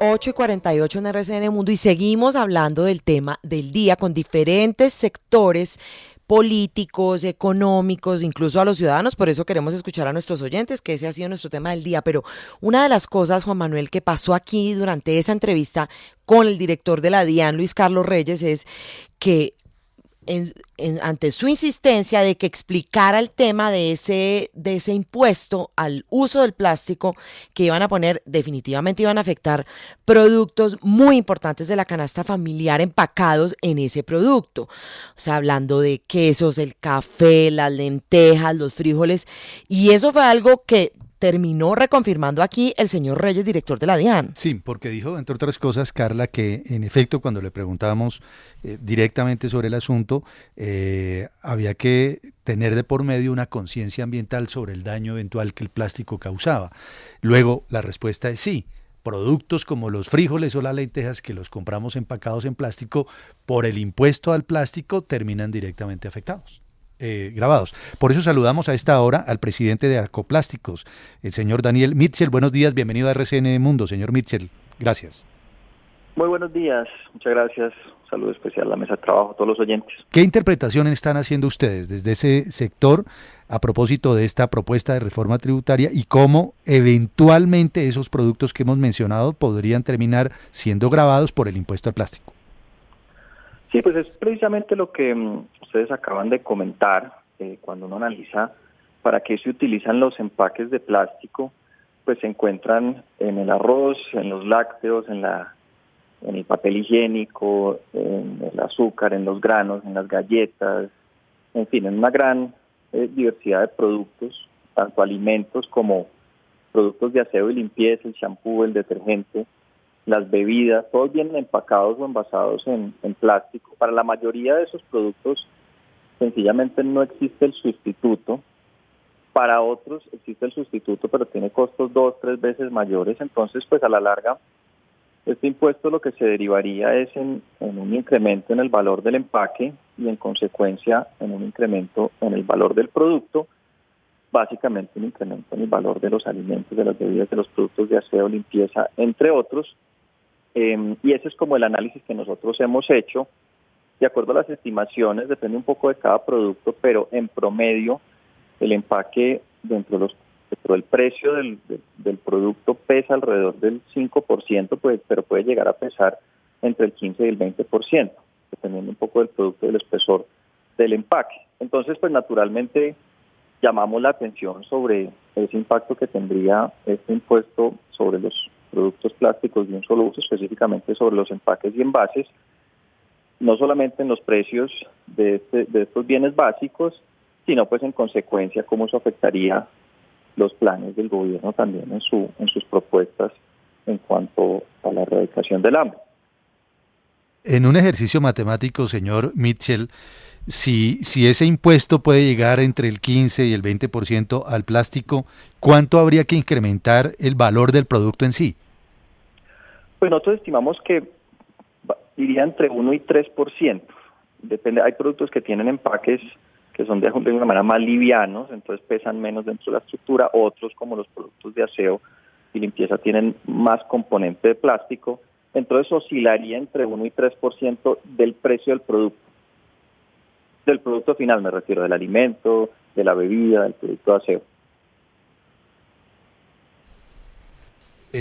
8:48 en RCN Mundo y seguimos hablando del tema del día con diferentes sectores políticos, económicos, incluso a los ciudadanos. Por eso queremos escuchar a nuestros oyentes, que ese ha sido nuestro tema del día. Pero una de las cosas, Juan Manuel, que pasó aquí durante esa entrevista con el director de la DIAN, Luis Carlos Reyes, es que ante su insistencia de que explicara el tema de ese impuesto al uso del plástico que iban a poner, definitivamente iban a afectar productos muy importantes de la canasta familiar empacados en ese producto. O sea, hablando de quesos, el café, las lentejas, los frijoles, y eso fue algo que terminó reconfirmando aquí el señor Reyes, director de la DIAN. Sí, porque dijo, entre otras cosas, Carla, que en efecto cuando le preguntábamos directamente sobre el asunto, había que tener de por medio una conciencia ambiental sobre el daño eventual que el plástico causaba. Luego, la respuesta es sí. Productos como los frijoles o las lentejas que los compramos empacados en plástico, por el impuesto al plástico, terminan directamente afectados. Grabados. Por eso saludamos a esta hora al presidente de Acoplásticos, el señor Daniel Mitchell. Buenos días, bienvenido a RCN Mundo, señor Mitchell. Gracias. Muy buenos días, muchas gracias. Un saludo especial a la mesa de trabajo, a todos los oyentes. ¿Qué interpretación están haciendo ustedes desde ese sector a propósito de esta propuesta de reforma tributaria y cómo eventualmente esos productos que hemos mencionado podrían terminar siendo gravados por el impuesto al plástico? Sí, pues es precisamente lo que ustedes acaban de comentar. Cuando uno analiza para qué se utilizan los empaques de plástico, pues se encuentran en el arroz, en los lácteos, en el papel higiénico, en el azúcar, en los granos, en las galletas, en fin, en una gran diversidad de productos, tanto alimentos como productos de aseo y limpieza, el champú, el detergente, las bebidas, todos vienen empacados o envasados en plástico. Para la mayoría de esos productos sencillamente no existe el sustituto. Para otros existe el sustituto, pero tiene costos 2, 3 veces mayores. Entonces, pues a la larga, este impuesto lo que se derivaría es en un incremento en el valor del empaque y en consecuencia en un incremento en el valor del producto, básicamente un incremento en el valor de los alimentos, de las bebidas, de los productos de aseo, limpieza, entre otros. Y ese es como el análisis que nosotros hemos hecho. De acuerdo a las estimaciones, depende un poco de cada producto, pero en promedio el empaque dentro del precio del producto pesa alrededor del 5%, pues, pero puede llegar a pesar entre el 15 y el 20%, dependiendo un poco del producto y del espesor del empaque. Entonces, pues naturalmente llamamos la atención sobre ese impacto que tendría este impuesto sobre los productos plásticos de un solo uso, específicamente sobre los empaques y envases, no solamente en los precios de estos bienes básicos, sino pues en consecuencia cómo eso afectaría los planes del gobierno también en sus propuestas en cuanto a la erradicación del hambre. En un ejercicio matemático, señor Mitchell, si ese impuesto puede llegar entre el 15 y el 20% al plástico, ¿cuánto habría que incrementar el valor del producto en sí? Pues nosotros estimamos que iría entre 1 y 3%. Depende, hay productos que tienen empaques que son de una manera más livianos, entonces pesan menos dentro de la estructura. Otros, como los productos de aseo y limpieza, tienen más componente de plástico. Entonces oscilaría entre 1 y 3% del precio del producto final, me refiero, del alimento, de la bebida, del producto de aseo.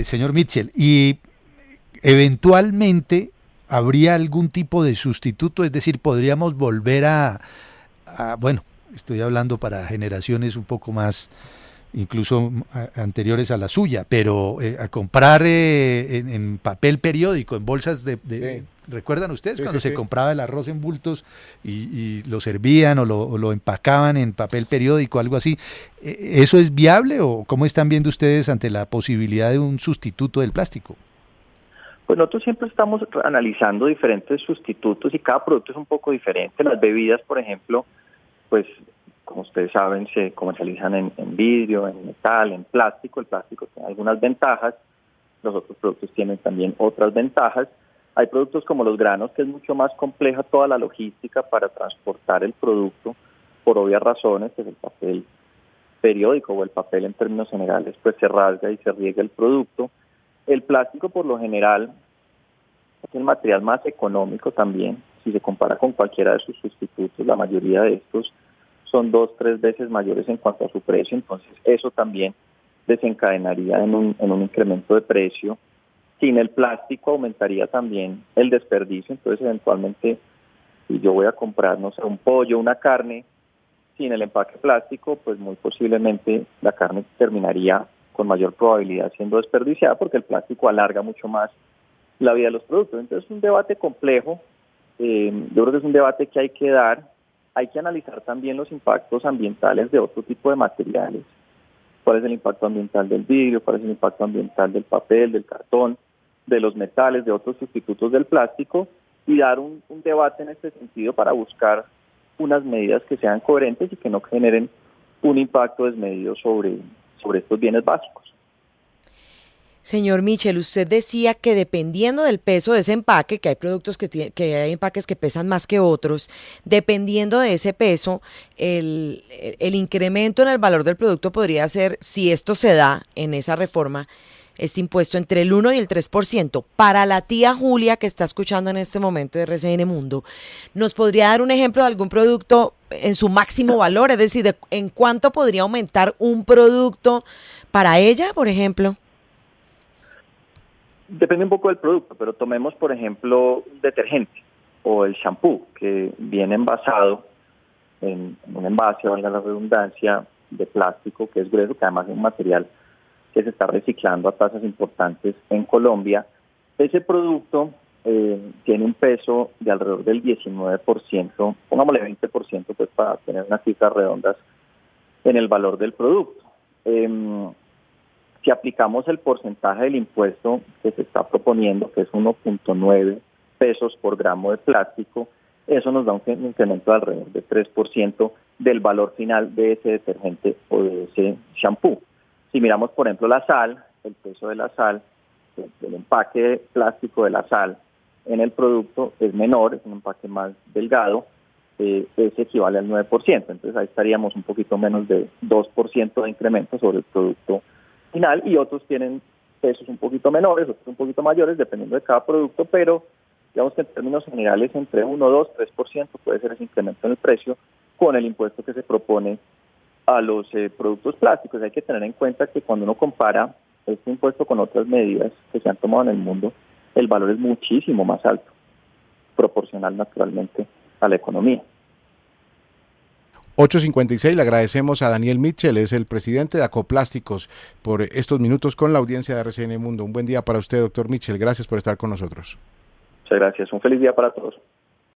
Señor Mitchell, y eventualmente habría algún tipo de sustituto, es decir, podríamos volver bueno, estoy hablando para generaciones un poco más, incluso anteriores a la suya, pero a comprar en papel periódico, en bolsas Sí, ¿recuerdan ustedes sí, cuando sí, se sí. compraba el arroz en bultos y lo servían o lo empacaban en papel periódico, algo así? ¿Eso es viable o cómo están viendo ustedes ante la posibilidad de un sustituto del plástico? Pues nosotros siempre estamos analizando diferentes sustitutos y cada producto es un poco diferente. Las bebidas, por ejemplo, pues como ustedes saben, se comercializan en vidrio, en metal, en plástico. El plástico tiene algunas ventajas, los otros productos tienen también otras ventajas. Hay productos como los granos, que es mucho más compleja toda la logística para transportar el producto, por obvias razones, pues el papel periódico o el papel en términos generales, pues se rasga y se riega el producto. El plástico por lo general es el material más económico también, si se compara con cualquiera de sus sustitutos. La mayoría de estos son 2-3 veces mayores en cuanto a su precio, entonces eso también desencadenaría en un incremento de precio. Sin el plástico aumentaría también el desperdicio, entonces eventualmente si yo voy a comprar, no sé, un pollo, una carne, sin el empaque plástico, pues muy posiblemente la carne terminaría con mayor probabilidad siendo desperdiciada porque el plástico alarga mucho más la vida de los productos. Entonces es un debate complejo, yo creo que es un debate que hay que dar, hay que analizar también los impactos ambientales de otro tipo de materiales, cuál es el impacto ambiental del vidrio, cuál es el impacto ambiental del papel, del cartón, de los metales, de otros sustitutos del plástico, y dar un debate en este sentido para buscar unas medidas que sean coherentes y que no generen un impacto desmedido sobre estos bienes básicos. Señor Mitchell, usted decía que dependiendo del peso de ese empaque, que hay productos que hay empaques que pesan más que otros, dependiendo de ese peso, el incremento en el valor del producto podría ser, si esto se da en esa reforma, este impuesto entre el 1 y el 3%. Para la tía Julia, que está escuchando en este momento de RCN Mundo, ¿nos podría dar un ejemplo de algún producto en su máximo valor? Es decir, ¿en cuánto podría aumentar un producto para ella, por ejemplo? Depende un poco del producto, pero tomemos, por ejemplo, un detergente o el shampoo, que viene envasado en un envase, valga la redundancia, de plástico, que es grueso, que además es un material que se está reciclando a tasas importantes en Colombia. Ese producto tiene un peso de alrededor del 19%, pongámosle 20%, pues para tener unas cifras redondas en el valor del producto. Si aplicamos el porcentaje del impuesto que se está proponiendo, que es 1.9 pesos por gramo de plástico, eso nos da un incremento de alrededor de 3% del valor final de ese detergente o de ese shampoo. Si miramos, por ejemplo, la sal, el peso de la sal, el empaque plástico de la sal en el producto es menor, es un empaque más delgado, ese equivale al 9%. Entonces ahí estaríamos un poquito menos de 2% de incremento sobre el producto final, y otros tienen pesos un poquito menores, otros un poquito mayores, dependiendo de cada producto, pero digamos que en términos generales entre 1, 2, 3% puede ser ese incremento en el precio con el impuesto que se propone a los productos plásticos. Hay que tener en cuenta que cuando uno compara este impuesto con otras medidas que se han tomado en el mundo, el valor es muchísimo más alto, proporcional naturalmente a la economía. 8:56, le agradecemos a Daniel Mitchell, es el presidente de Acoplásticos, por estos minutos con la audiencia de RCN Mundo. Un buen día para usted, doctor Mitchell, gracias por estar con nosotros. Muchas gracias, un feliz día para todos.